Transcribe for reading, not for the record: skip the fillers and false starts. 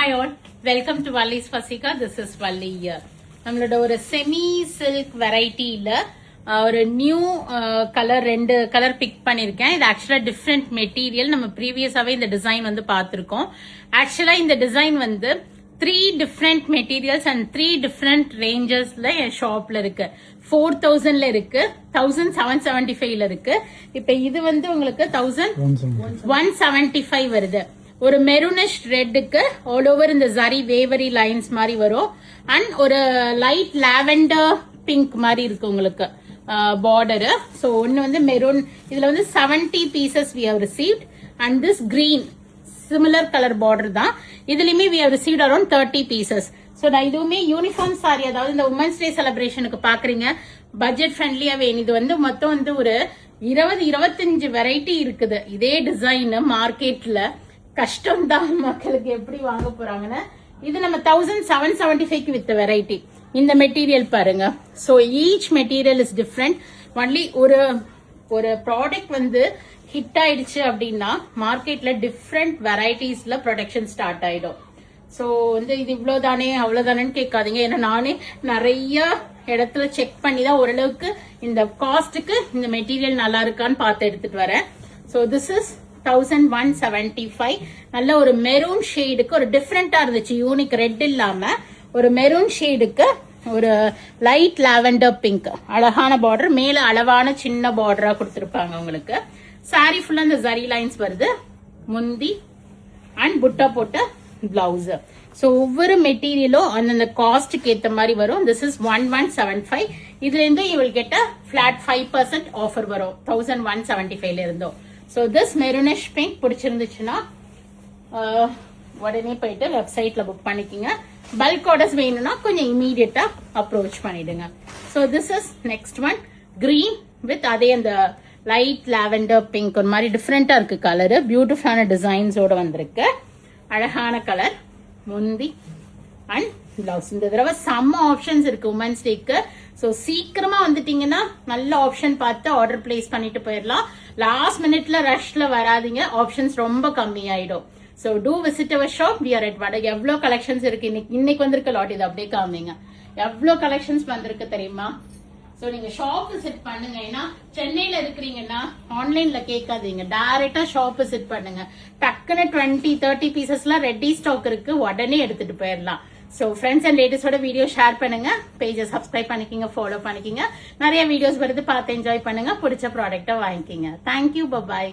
Hi all, welcome to Valli's Fasika. This is Valli here. நம்மளோட ஒரு semi silk வெரைட்டில ஒரு new colour 2 colour big பண்ணிருக்கேன். இது ஆக்சுவலா டிஃப்ரெண்ட் மெட்டீரியல். நம்ம ப்ரீவியஸாவே இந்த டிசைன் வந்து பார்த்திருக்கோம். ஆக்சுவலா இந்த டிசைன் வந்து 3 டிஃப்ரெண்ட் மெட்டீரியல்ஸ் அண்ட் 3 டிஃப்ரெண்ட் ரேஞ்சஸ்ல என் ஷாப்ல இருக்கு. 4000ல இருக்கு, 1775ல இருக்கு. இப்ப இது வந்து உங்களுக்கு 1175 வருது. ஒரு மெரூனிஷ் ரெட்டுக்கு ஆல் ஓவர் இந்த ஜரி வேவரி லைன்ஸ் மாதிரி வரும். அண்ட் ஒரு லைட் லாவெண்டர் பிங்க் மாதிரி இருக்கு உங்களுக்கு பார்டரு. ஸோ ஒன்னு வந்து மெரூன். இதுல வந்து 70 pieces we have received and this green similar colour border தான். இதுலயுமே we have received around 30 pieces. So நான் இதுவுமே யூனிஃபார்ம் சாரி, அதாவது இந்த உமன்ஸ் டே செலிப்ரேஷனுக்கு பாக்குறீங்க, பட்ஜெட் ஃப்ரெண்ட்லியா வேணும். இது வந்து மொத்தம் வந்து ஒரு 20-25 வெரைட்டி இருக்குது. இதே டிசைன் மார்க்கெட்ல கஷ்டம் தான் மக்களுக்கு எப்படி வாங்க போறாங்கன்னு. இது நம்ம 1775க்கு வித்த வெரைட்டி. இந்த மெட்டீரியல் பாருங்க. So each material is different. Only ஒரு ப்ராடக்ட் வந்து ஹிட் ஆயிடுச்சு அப்படின்னா மார்க்கெட்ல டிஃப்ரெண்ட் வெரைட்டிஸ்ல ப்ரொடக்ஷன் ஸ்டார்ட் ஆயிடும். சோ வந்து இது இவ்வளவுதானே அவ்வளவுதானேன்னு கேட்காதீங்க. ஏன்னா நானே நிறைய இடத்துல செக் பண்ணி தான் ஓரளவுக்கு இந்த காஸ்டுக்கு இந்த மெட்டீரியல் நல்லா இருக்கான்னு பார்த்து எடுத்துட்டு வரேன். So this is 1175. நல்ல ஒரு மெரூன் ஷேடுக்கு ஒரு டிஃப்ரெண்டா இருந்துச்சு. யூனிக் ரெட் இல்லாம ஒரு மெரூன் ஷேடுக்கு ஒரு லைட் லாவெண்டர் பிங்க். அழகான பார்டர், மேல அளவான சின்ன பார்டரா கொடுத்திருப்பாங்க உங்களுக்கு. சாரி ஃபுல்லா இந்த ஜரி லைன்ஸ் வருது. முந்தி அண்ட் புட்டா போட்ட பிளவுஸ். ஸோ ஒவ்வொரு மெட்டீரியலும் அந்தந்த காஸ்டுக்கு ஏற்ற மாதிரி வரும். This is 1175. இதுல இருந்து you will get a flat 5% offer வரும் 1175ல இருந்தோம். ஸோ திஸ் மெரூனிஷ் பிங்க் பிடிச்சிருந்துச்சுன்னா உடனே போயிட்டு வெப்சைட்ல புக் பண்ணிக்கோங்க. பல்க் ஆர்டர்ஸ் வேணும்னா கொஞ்சம் இமீடியட்டா அப்ரோச் பண்ணிடுங்க. So this is next one green with அதே அந்த லைட் லாவெண்டர் பிங்க். ஒரு மாதிரி டிஃப்ரெண்டா இருக்கு கலரு. பியூட்டிஃபுல்லான டிசைன்ஸோட வந்திருக்கு. அழகான கலர். முந்தி அண்ட் பிளவுஸ். இந்த தடவை செம்ம ஆப்ஷன்ஸ் இருக்கு உமன்ஸ் டேக்கு. ஸோ சீக்கிரமா வந்துட்டீங்கன்னா நல்ல ஆப்ஷன் பார்த்து ஆர்டர் பிளேஸ் பண்ணிட்டு போயிடலாம். லாஸ்ட் மினிட்ல ரஷ்ல வராதிங்க, ஆப்ஷன்ஸ் ரொம்ப கம்மி ஆயிடும். So do visit our shop. We are at வடக்கு. எவ்வளோ கலெக்ஷன்ஸ் இருக்கு இன்னைக்கு வந்திருக்க லாட். இது அப்படியே காமிங்க. எவ்வளோ கலெக்ஷன்ஸ் வந்திருக்கு தெரியுமா? ஸோ நீங்க ஷாப் விசிட் பண்ணுங்க. ஏன்னா சென்னையில இருக்கிறீங்கன்னா ஆன்லைன்ல கேட்காதீங்க, டைரக்டா ஷாப் விசிட் பண்ணுங்க. டக்குன்னு 20-30 பீசஸ்லாம் ரெடி ஸ்டாக் இருக்கு, உடனே எடுத்துட்டு போயிடலாம். ஸோ ஃப்ரெண்ட்ஸ் அண்ட் லேடிஸோட வீடியோ ஷேர் பண்ணுங்க, பேஜை சப்ஸ்கிரைப் பண்ணிக்கிங்க, ஃபாலோ பண்ணிக்கிங்க. நிறைய வீடியோஸ் வருது, பார்த்து என்ஜாய் பண்ணுங்க. பிடிச்ச ப்ராடக்டை வாங்கிக்கிங்க. Thank you, bye bye.